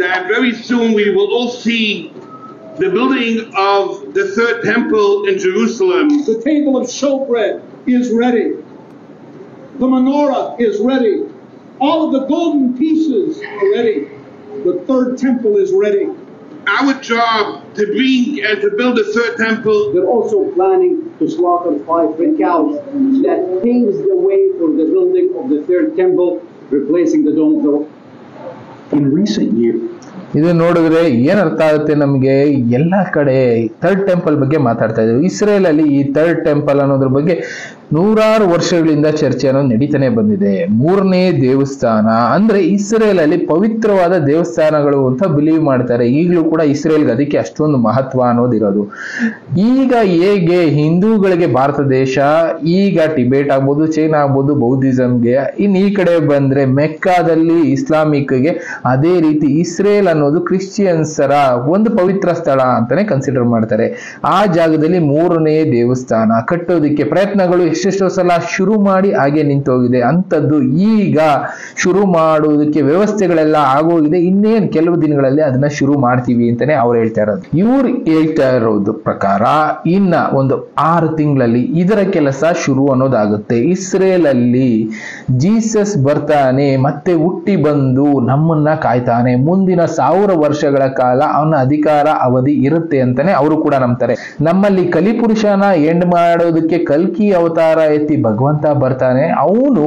that very soon we will all see the building of the third temple in Jerusalem. The table of showbread is ready. The menorah is ready. All of the golden pieces are ready. The third temple is ready. Our job to bring and to build the third temple. They're also planning to slaughter 5 red cows. That paves the way for the building of the third temple, replacing the Dome of the Rock. In recent years, ಇದು ನೋಡಿದ್ರೆ ಏನರ್ಥ ಆಗುತ್ತೆ ನಮಗೆ, ಎಲ್ಲ ಕಡೆ third temple ಬಗ್ಗೆ ಮಾತಾಡ್ತಾ ಇದ್ರು. ಇಸ್ರೇಲ್ ಅಲ್ಲಿ ಈ ಥರ್ಡ್ ಟೆಂಪಲ್ ಅನ್ನೋದ್ರ ಬಗ್ಗೆ ನೂರಾರು ವರ್ಷಗಳಿಂದ ಚರ್ಚೆ ಅನ್ನೋದು ನಡೀತಾನೆ ಬಂದಿದೆ. 3ನೇ ದೇವಸ್ಥಾನ ಅಂದ್ರೆ ಇಸ್ರೇಲ್ ಅಲ್ಲಿ ಪವಿತ್ರವಾದ ದೇವಸ್ಥಾನಗಳು ಅಂತ ಬಿಲೀವ್ ಮಾಡ್ತಾರೆ. ಈಗಲೂ ಕೂಡ ಇಸ್ರೇಲ್ಗೆ ಅದಕ್ಕೆ ಅಷ್ಟೊಂದು ಮಹತ್ವ ಅನ್ನೋದಿರೋದು. ಈಗ ಹೇಗೆ ಹಿಂದೂಗಳಿಗೆ ಭಾರತ ದೇಶ, ಈಗ ಟಿಬೇಟ್ ಆಗ್ಬೋದು, ಚೈನಾ ಆಗ್ಬೋದು ಬೌದ್ಧಿಸಂಗೆ, ಇನ್ ಈ ಕಡೆ ಬಂದ್ರೆ ಮೆಕ್ಕಾದಲ್ಲಿ ಇಸ್ಲಾಮಿಕ್ಗೆ, ಅದೇ ರೀತಿ ಇಸ್ರೇಲ್ ಅನ್ನೋದು ಕ್ರಿಶ್ಚಿಯನ್ಸರ ಒಂದು ಪವಿತ್ರ ಸ್ಥಳ ಅಂತಾನೆ ಕನ್ಸಿಡರ್ ಮಾಡ್ತಾರೆ. ಆ ಜಾಗದಲ್ಲಿ 3ನೇ ದೇವಸ್ಥಾನ ಕಟ್ಟೋದಿಕ್ಕೆ ಪ್ರಯತ್ನಗಳು ಎಷ್ಟೆಷ್ಟೋ ಸಲ ಶುರು ಮಾಡಿ ಹಾಗೆ ನಿಂತೋಗಿದೆ. ಅಂತದ್ದು ಈಗ ಶುರು ಮಾಡೋದಕ್ಕೆ ವ್ಯವಸ್ಥೆಗಳೆಲ್ಲ ಆಗೋಗಿದೆ. ಇನ್ನೇನು ಕೆಲವು ದಿನಗಳಲ್ಲಿ ಅದನ್ನ ಶುರು ಮಾಡ್ತೀವಿ ಅಂತಾನೆ ಅವ್ರು ಹೇಳ್ತಾ ಇರೋದು. ಇವ್ರು ಹೇಳ್ತಾ ಇರೋದು ಪ್ರಕಾರ ಇನ್ನ ಒಂದು 6 ತಿಂಗಳಲ್ಲಿ ಇದರ ಕೆಲಸ ಶುರು ಅನ್ನೋದಾಗುತ್ತೆ. ಇಸ್ರೇಲ್ ಅಲ್ಲಿ ಜೀಸಸ್ ಬರ್ತಾನೆ, ಮತ್ತೆ ಹುಟ್ಟಿ ಬಂದು ನಮ್ಮನ್ನ ಕಾಯ್ತಾನೆ. ಮುಂದಿನ 1000 ವರ್ಷಗಳ ಕಾಲ ಅವನ ಅಧಿಕಾರ ಅವಧಿ ಇರುತ್ತೆ ಅಂತಾನೆ ಅವರು ಕೂಡ ನಂಬ್ತಾರೆ. ನಮ್ಮಲ್ಲಿ ಕಲಿಪುರುಷನ ಎಂಡ್ ಮಾಡೋದಕ್ಕೆ ಕಲ್ಕಿ ಅವತಾರ ಎತ್ತಿ ಭಗವಂತ ಬರ್ತಾನೆ. ಅವನು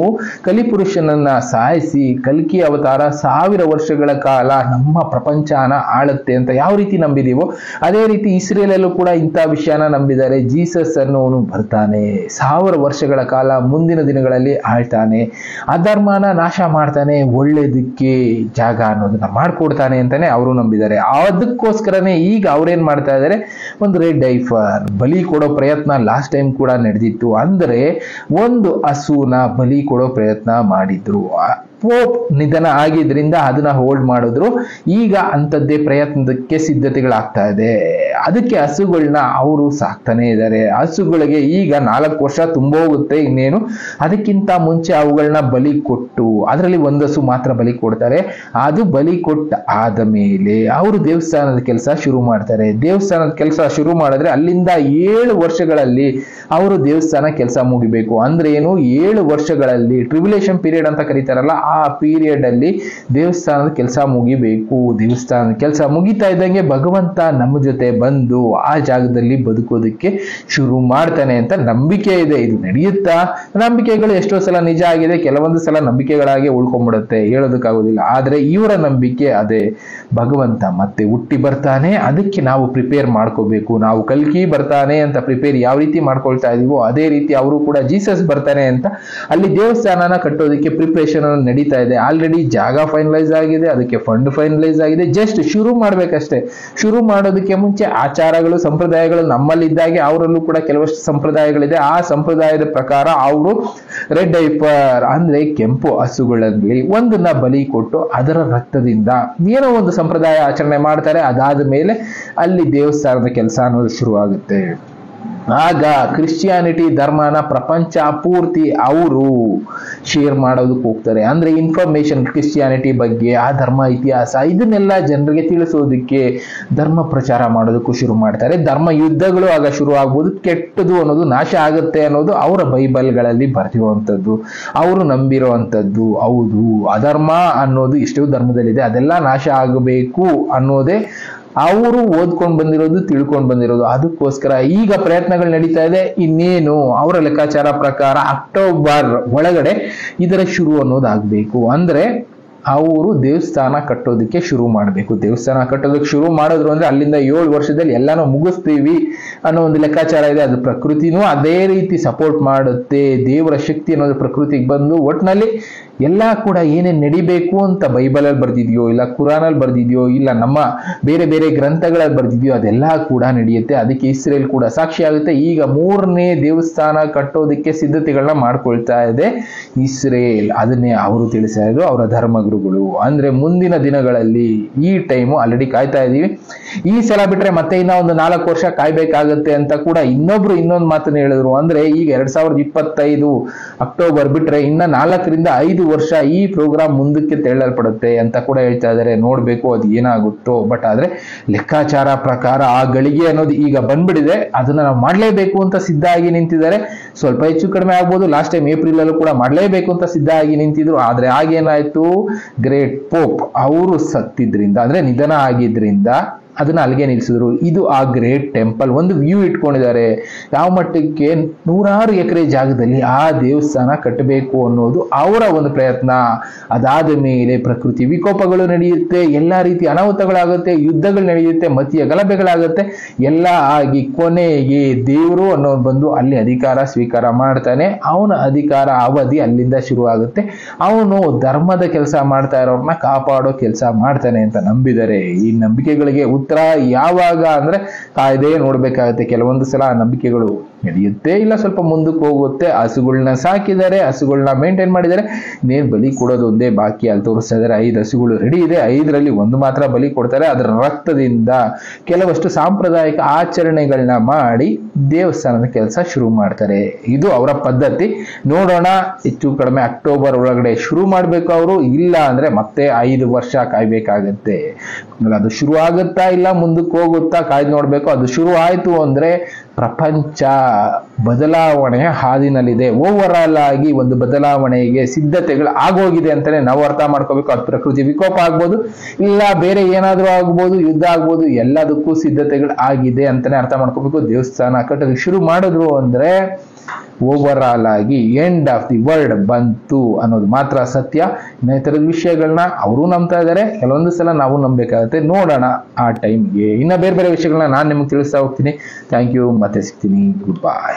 ಕಲಿಪುರುಷನನ್ನ ಸಾಯಿಸಿ ಕಲ್ಕಿ ಅವತಾರ 1000 ವರ್ಷಗಳ ಕಾಲ ನಮ್ಮ ಪ್ರಪಂಚನ ಆಳುತ್ತೆ ಅಂತ ಯಾವ ರೀತಿ ನಂಬಿದೀವೋ ಅದೇ ರೀತಿ ಇಸ್ರೇಲ್ ಅಲ್ಲೂ ಕೂಡ ಇಂಥ ವಿಷಯನ ನಂಬಿದ್ದಾರೆ. ಜೀಸಸ್ ಅನ್ನೋನು ಬರ್ತಾನೆ, 1000 ವರ್ಷಗಳ ಕಾಲ ಮುಂದಿನ ದಿನಗಳಲ್ಲಿ ಆಳ್ತಾನೆ, ಅಧರ್ಮನ ನಾಶ ಮಾಡ್ತಾನೆ, ಒಳ್ಳೇದಕ್ಕೆ ಜಾಗ ಅನ್ನೋದನ್ನ ಮಾಡ್ಕೊಡ್ತಾನೆ ಅಂತಾನೆ ಅವರು ನಂಬಿದ್ದಾರೆ. ಅದಕ್ಕೋಸ್ಕರನೇ ಈಗ ಅವ್ರೇನ್ ಮಾಡ್ತಾ ಇದ್ದಾರೆ, ಒಂದು ರೆಡ್ ಐಫರ್ ಬಲಿ ಕೊಡೋ ಪ್ರಯತ್ನ ಲಾಸ್ಟ್ ಟೈಮ್ ಕೂಡ ನಡೆದಿತ್ತು. ಅಂದ್ರೆ ಒಂದು ಹಸುನ ಬಲಿ ಕೊಡೋ ಪ್ರಯತ್ನ ಮಾಡಿದ್ರು. ಪೋಪ್ ನಿಧನ ಆಗಿದ್ರಿಂದ ಅದನ್ನ ಹೋಲ್ಡ್ ಮಾಡಿದ್ರು. ಈಗ ಅಂತದ್ದೇ ಪ್ರಯತ್ನಕ್ಕೆ ಸಿದ್ಧತೆಗಳಾಗ್ತಾ ಇದೆ. ಅದಕ್ಕೆ ಹಸುಗಳನ್ನ ಅವರು ಸಾಕ್ತಾನೆ ಇದ್ದಾರೆ. ಹಸುಗಳಿಗೆ ಈಗ 4 ವರ್ಷ ತುಂಬೋಗುತ್ತೆ ಇನ್ನೇನು. ಅದಕ್ಕಿಂತ ಮುಂಚೆ ಅವುಗಳನ್ನ ಬಲಿ ಕೊಟ್ಟು, ಅದರಲ್ಲಿ ಒಂದು ಹಸು ಮಾತ್ರ ಬಲಿ ಕೊಡ್ತಾರೆ. ಅದು ಬಲಿ ಕೊಟ್ಟ ಆದ ಮೇಲೆ ಅವರು ದೇವಸ್ಥಾನದ ಕೆಲಸ ಶುರು ಮಾಡ್ತಾರೆ. ದೇವಸ್ಥಾನದ ಕೆಲಸ ಶುರು ಮಾಡಿದ್ರೆ ಅಲ್ಲಿಂದ 7 ವರ್ಷಗಳಲ್ಲಿ ಅವರು ದೇವಸ್ಥಾನ ಕೆಲಸ ಮುಗಿಬೇಕು. ಅಂದ್ರೆ ಏನು, 7 ವರ್ಷಗಳಲ್ಲಿ ಟ್ರಿಬ್ಯುಲೇಷನ್ ಪೀರಿಯಡ್ ಅಂತ ಕರೀತಾರಲ್ಲ, ಆ ಪೀರಿಯಡ್ ಅಲ್ಲಿ ದೇವಸ್ಥಾನದ ಕೆಲಸ ಮುಗಿಬೇಕು. ದೇವಸ್ಥಾನದ ಕೆಲಸ ಮುಗಿತಾ ಇದ್ದಂಗೆ ಭಗವಂತ ನಮ್ಮ ಜೊತೆ ಬಂದು ಆ ಜಾಗದಲ್ಲಿ ಬದುಕೋದಕ್ಕೆ ಶುರು ಮಾಡ್ತಾನೆ ಅಂತ ನಂಬಿಕೆ ಇದೆ. ಇದು ನಡೆಯುತ್ತಾ? ನಂಬಿಕೆಗಳು ಎಷ್ಟೋ ಸಲ ನಿಜ ಆಗಿದೆ, ಕೆಲವೊಂದು ಸಲ ನಂಬಿಕೆಗಳಾಗಿ ಉಳ್ಕೊಂಡ್ಬಿಡುತ್ತೆ, ಹೇಳೋದಕ್ಕಾಗೋದಿಲ್ಲ. ಆದ್ರೆ ಇವರ ನಂಬಿಕೆ ಅದೇ, ಭಗವಂತ ಮತ್ತೆ ಹುಟ್ಟಿ ಬರ್ತಾನೆ, ಅದಕ್ಕೆ ನಾವು ಪ್ರಿಪೇರ್ ಮಾಡ್ಕೋಬೇಕು. ನಾವು ಕಲ್ಕಿ ಬರ್ತಾನೆ ಅಂತ ಪ್ರಿಪೇರ್ ಯಾವ ರೀತಿ ಮಾಡ್ಕೊಳ್ತಾ ಇದೀವೋ ಅದೇ ರೀತಿ ಅವರು ಕೂಡ ಜೀಸಸ್ ಬರ್ತಾನೆ ಅಂತ ಅಲ್ಲಿ ದೇವಸ್ಥಾನನ ಕಟ್ಟೋದಕ್ಕೆ ಪ್ರಿಪರೇಷನ್ ನಡೀತಾ ಇದೆ. ಆಲ್ರೆಡಿ ಜಾಗ ಫೈನಲೈಸ್ ಆಗಿದೆ, ಅದಕ್ಕೆ ಫಂಡ್ ಫೈನಲೈಸ್ ಆಗಿದೆ. ಜಸ್ಟ್ ಶುರು ಮಾಡ್ಬೇಕಷ್ಟೇ. ಶುರು ಮಾಡೋದಕ್ಕೆ ಮುಂಚೆ ಆಚಾರಗಳು ಸಂಪ್ರದಾಯಗಳು ನಮ್ಮಲ್ಲಿದ್ದಾಗೆ ಅವರಲ್ಲೂ ಕೂಡ ಕೆಲವಷ್ಟು ಸಂಪ್ರದಾಯಗಳಿದೆ. ಆ ಸಂಪ್ರದಾಯದ ಪ್ರಕಾರ ಅವರು ರೆಡ್ ಐಪರ್ ಅಂದ್ರೆ ಕೆಂಪು ಹಸುಗಳಲ್ಲಿ ಒಂದನ್ನ ಬಲಿ ಕೊಟ್ಟು ಅದರ ರಕ್ತದಿಂದ ಏನೋ ಒಂದು ಸಂಪ್ರದಾಯ ಆಚರಣೆ ಮಾಡ್ತಾರೆ. ಅದಾದ ಮೇಲೆ ಅಲ್ಲಿ ದೇವಸ್ಥಾನದ ಕೆಲಸ ಅನ್ನೋದು ಶುರುವಾಗುತ್ತೆ. ಆಗ ಕ್ರಿಶ್ಚಿಯಾನಿಟಿ ಧರ್ಮನ ಪ್ರಪಂಚ ಪೂರ್ತಿ ಅವರು ಶೇರ್ ಮಾಡೋದಕ್ಕೆ ಹೋಗ್ತಾರೆ. ಅಂದ್ರೆ ಇನ್ಫಾರ್ಮೇಶನ್ ಕ್ರಿಶ್ಚಿಯಾನಿಟಿ ಬಗ್ಗೆ, ಆ ಧರ್ಮ ಇತಿಹಾಸ ಇದನ್ನೆಲ್ಲ ಜನರಿಗೆ ತಿಳಿಸೋದಕ್ಕೆ ಧರ್ಮ ಪ್ರಚಾರ ಮಾಡೋದಕ್ಕೂ ಶುರು ಮಾಡ್ತಾರೆ. ಧರ್ಮ ಯುದ್ಧಗಳು ಆಗ ಶುರು ಆಗ್ಬೋದು. ಕೆಟ್ಟದು ಅನ್ನೋದು ನಾಶ ಆಗುತ್ತೆ ಅನ್ನೋದು ಅವರ ಬೈಬಲ್ಗಳಲ್ಲಿ ಬರ್ತಿರುವಂಥದ್ದು, ಅವರು ನಂಬಿರುವಂಥದ್ದು. ಹೌದು, ಅಧರ್ಮ ಅನ್ನೋದು ಎಷ್ಟೋ ಧರ್ಮದಲ್ಲಿದೆ, ಅದೆಲ್ಲ ನಾಶ ಆಗಬೇಕು ಅನ್ನೋದೇ ಅವರು ಓದ್ಕೊಂಡು ಬಂದಿರೋದು, ತಿಳ್ಕೊಂಡು ಬಂದಿರೋದು. ಅದಕ್ಕೋಸ್ಕರ ಈಗ ಪ್ರಯತ್ನಗಳು ನಡೀತಾ ಇದೆ. ಇನ್ನೇನು ಅವರ ಲೆಕ್ಕಾಚಾರ ಪ್ರಕಾರ ಅಕ್ಟೋಬರ್ ಒಳಗಡೆ ಇದರ ಶುರು ಅನ್ನೋದಾಗಬೇಕು. ಅಂದ್ರೆ ಅವರು ದೇವಸ್ಥಾನ ಕಟ್ಟೋದಕ್ಕೆ ಶುರು ಮಾಡಬೇಕು. ದೇವಸ್ಥಾನ ಕಟ್ಟೋದಕ್ಕೆ ಶುರು ಮಾಡಿದ್ರು ಅಂದ್ರೆ ಅಲ್ಲಿಂದ 7 ವರ್ಷದಲ್ಲಿ ಎಲ್ಲಾನು ಮುಗಿಸ್ತೀವಿ ಅನ್ನೋ ಒಂದು ಲೆಕ್ಕಾಚಾರ ಇದೆ. ಅದು ಪ್ರಕೃತಿನೂ ಅದೇ ರೀತಿ ಸಪೋರ್ಟ್ ಮಾಡುತ್ತೆ. ದೇವರ ಶಕ್ತಿ ಅನ್ನೋದು ಪ್ರಕೃತಿಗೆ ಬಂದು ಒಟ್ಟಿನಲ್ಲಿ ಎಲ್ಲ ಕೂಡ ಏನೇನು ನಡಿಬೇಕು ಅಂತ ಬೈಬಲಲ್ಲಿ ಬರ್ದಿದ್ಯೋ, ಇಲ್ಲ ಕುರಾನಲ್ಲಿ ಬರ್ದಿದ್ಯೋ, ಇಲ್ಲ ನಮ್ಮ ಬೇರೆ ಬೇರೆ ಗ್ರಂಥಗಳಲ್ಲಿ ಬರ್ದಿದ್ಯೋ ಅದೆಲ್ಲ ಕೂಡ ನಡೆಯುತ್ತೆ. ಅದಕ್ಕೆ ಇಸ್ರೇಲ್ ಕೂಡ ಸಾಕ್ಷಿ ಆಗುತ್ತೆ. ಈಗ 3ನೇ ದೇವಸ್ಥಾನ ಕಟ್ಟೋದಕ್ಕೆ ಸಿದ್ಧತೆಗಳನ್ನ ಮಾಡ್ಕೊಳ್ತಾ ಇದೆ ಇಸ್ರೇಲ್. ಅದನ್ನೇ ಅವರು ತಿಳಿಸ್ತಾ ಇದ್ರು ಅವರ ಧರ್ಮಗುರುಗಳು. ಅಂದ್ರೆ ಮುಂದಿನ ದಿನಗಳಲ್ಲಿ ಈ ಟೈಮು ಆಲ್ರೆಡಿ ಕಾಯ್ತಾ ಇದೀವಿ. ಈ ಸಲ ಬಿಟ್ರೆ ಮತ್ತೆ ಇನ್ನ ಒಂದು 4 ವರ್ಷ ಕಾಯ್ಬೇಕಾಗತ್ತೆ ಅಂತ ಕೂಡ ಇನ್ನೊಂದು ಮಾತನ್ನ ಹೇಳಿದ್ರು. ಅಂದ್ರೆ ಈಗ 2025 ಅಕ್ಟೋಬರ್ ಬಿಟ್ರೆ ಇನ್ನ 4 ರಿಂದ 5 ವರ್ಷ ಈ ಪ್ರೋಗ್ರಾಮ್ ಮುಂದಕ್ಕೆ ತಳ್ಳಲ್ಪಡುತ್ತೆ ಅಂತ ಕೂಡ ಹೇಳ್ತಾ ಇದ್ದಾರೆ. ನೋಡ್ಬೇಕು ಅದು ಏನಾಗುತ್ತೋ. ಬಟ್ ಆದ್ರೆ ಲೆಕ್ಕಾಚಾರ ಪ್ರಕಾರ ಆ ಗಳಿಗೆ ಅನ್ನೋದು ಈಗ ಬಂದ್ಬಿಟ್ಟಿದೆ. ಅದನ್ನ ನಾವು ಮಾಡ್ಲೇಬೇಕು ಅಂತ ಸಿದ್ಧ ಆಗಿ ನಿಂತಿದ್ದಾರೆ. ಸ್ವಲ್ಪ ಹೆಚ್ಚು ಕಡಿಮೆ ಆಗ್ಬೋದು. ಲಾಸ್ಟ್ ಟೈಮ್ ಏಪ್ರಿಲ್ ಅಲ್ಲೂ ಕೂಡ ಮಾಡ್ಲೇಬೇಕು ಅಂತ ಸಿದ್ಧ ಆಗಿ ನಿಂತಿದ್ರು. ಆದ್ರೆ ಆಗೇನಾಯ್ತು, ಗ್ರೇಟ್ ಪೋಪ್ ಅವರು ಸತ್ತಿದ್ರಿಂದ, ಅಂದ್ರೆ ನಿಧನ ಆಗಿದ್ರಿಂದ ಅದನ್ನ ಅಲ್ಲಿಗೆ ನಿಲ್ಸಿದ್ರು. ಇದು ಆ ಗ್ರೇಟ್ ಟೆಂಪಲ್. ಒಂದು ವ್ಯೂ ಇಟ್ಕೊಂಡಿದ್ದಾರೆ. ಯಾವ ಮಟ್ಟಕ್ಕೆ 100 ಎಕರೆ ಜಾಗದಲ್ಲಿ ಆ ದೇವಸ್ಥಾನ ಕಟ್ಟಬೇಕು ಅನ್ನೋದು ಅವರ ಒಂದು ಪ್ರಯತ್ನ. ಅದಾದ ಮೇಲೆ ಪ್ರಕೃತಿ ವಿಕೋಪಗಳು ನಡೆಯುತ್ತೆ, ಎಲ್ಲಾ ರೀತಿ ಅನಾಹುತಗಳಾಗುತ್ತೆ, ಯುದ್ಧಗಳು ನಡೆಯುತ್ತೆ, ಮತೀಯ ಗಲಭೆಗಳಾಗುತ್ತೆ. ಎಲ್ಲ ಆಗಿ ಕೊನೆಗೆ ದೇವರು ಅನ್ನೋರು ಬಂದು ಅಲ್ಲಿ ಅಧಿಕಾರ ಸ್ವೀಕಾರ ಮಾಡ್ತಾನೆ. ಅವನ ಅಧಿಕಾರ ಅವಧಿ ಅಲ್ಲಿಂದ ಶುರು ಆಗುತ್ತೆ. ಅವನು ಧರ್ಮದ ಕೆಲಸ ಮಾಡ್ತಾ ಇರೋರ್ನ ಕಾಪಾಡೋ ಕೆಲಸ ಮಾಡ್ತಾನೆ ಅಂತ ನಂಬಿದರೆ ಈ ನಂಬಿಕೆಗಳಿಗೆ ಉತ್ತರ ಯಾವಾಗ ಅಂದ್ರೆ ಕಾಯ್ದೆ ನೋಡ್ಬೇಕಾಗತ್ತೆ. ಕೆಲವೊಂದು ಸಲ ನಂಬಿಕೆಗಳು ನಡೆಯುತ್ತೆ, ಇಲ್ಲ ಸ್ವಲ್ಪ ಮುಂದಕ್ಕೆ ಹೋಗುತ್ತೆ. ಹಸುಗಳನ್ನ ಸಾಕಿದ್ದಾರೆ, ಹಸುಗಳನ್ನ ಮೇಂಟೈನ್ ಮಾಡಿದ್ದಾರೆ. ಇನ್ನೇನು ಬಲಿ ಕೊಡೋದು ಒಂದೇ ಬಾಕಿ. ಅಲ್ಲಿ ತೋರಿಸ್ತಾ ಇದ್ದಾರೆ 5 ಹಸುಗಳು ರೆಡಿ ಇದೆ, 5ರಲ್ಲಿ 1 ಮಾತ್ರ ಬಲಿ ಕೊಡ್ತಾರೆ. ಅದರ ರಕ್ತದಿಂದ ಕೆಲವಷ್ಟು ಸಾಂಪ್ರದಾಯಿಕ ಆಚರಣೆಗಳನ್ನ ಮಾಡಿ ದೇವಸ್ಥಾನದ ಕೆಲಸ ಶುರು ಮಾಡ್ತಾರೆ. ಇದು ಅವರ ಪದ್ಧತಿ. ನೋಡೋಣ, ಹೆಚ್ಚು ಕಡಿಮೆ ಅಕ್ಟೋಬರ್ ಒಳಗಡೆ ಶುರು ಮಾಡ್ಬೇಕು ಅವರು. ಇಲ್ಲ ಅಂದ್ರೆ ಮತ್ತೆ 5 ವರ್ಷ ಕಾಯ್ಬೇಕಾಗತ್ತೆ. ಅದು ಶುರು ಆಗುತ್ತಾ ಇಲ್ಲ ಮುಂದಕ್ಕೆ ಹೋಗುತ್ತಾ ಕಾಯ್ದು ನೋಡ್ಬೇಕು. ಅದು ಶುರು ಆಯ್ತು ಅಂದ್ರೆ ಪ್ರಪಂಚ ಬದಲಾವಣೆಯ ಹಾದಿನಲ್ಲಿದೆ. ಓವರ್ ಆಲ್ ಆಗಿ ಒಂದು ಬದಲಾವಣೆಗೆ ಸಿದ್ಧತೆಗಳು ಆಗೋಗಿದೆ ಅಂತಾನೆ ನಾವು ಅರ್ಥ ಮಾಡ್ಕೋಬೇಕು. ಅದು ಪ್ರಕೃತಿ ವಿಕೋಪ ಆಗ್ಬೋದು, ಇಲ್ಲ ಬೇರೆ ಏನಾದ್ರೂ ಆಗ್ಬೋದು, ಯುದ್ಧ ಆಗ್ಬೋದು, ಎಲ್ಲದಕ್ಕೂ ಸಿದ್ಧತೆಗಳು ಆಗಿದೆ ಅಂತಾನೆ ಅರ್ಥ ಮಾಡ್ಕೋಬೇಕು. ದೇವಸ್ಥಾನ ಕಟ್ಟೋದಕ್ಕೆ ಶುರು ಮಾಡಿದ್ರು ಅಂದ್ರೆ ಓವರ್ ಆಲ್ ಆಗಿ ಎಂಡ್ ಆಫ್ ದಿ ವರ್ಲ್ಡ್ ಬಂತು ಅನ್ನೋದು ಮಾತ್ರ ಸತ್ಯ. ಇನ್ನ ಈ ತರದ ವಿಷಯಗಳನ್ನ ಅವರು ನಂಬ್ತಾ ಇದ್ದಾರೆ, ಕೆಲವೊಂದು ಸಲ ನಾವು ನಂಬೇಕಾಗುತ್ತೆ. ನೋಡೋಣ ಆ ಟೈಮ್ಗೆ. ಇನ್ನ ಬೇರೆ ಬೇರೆ ವಿಷಯಗಳನ್ನ ನಾನು ನಿಮ್ಗೆ ತಿಳಿಸ್ತಾ ಹೋಗ್ತೀನಿ. Thank you. ಮತ್ತೆ ಸಿಗ್ತೀನಿ. Good by.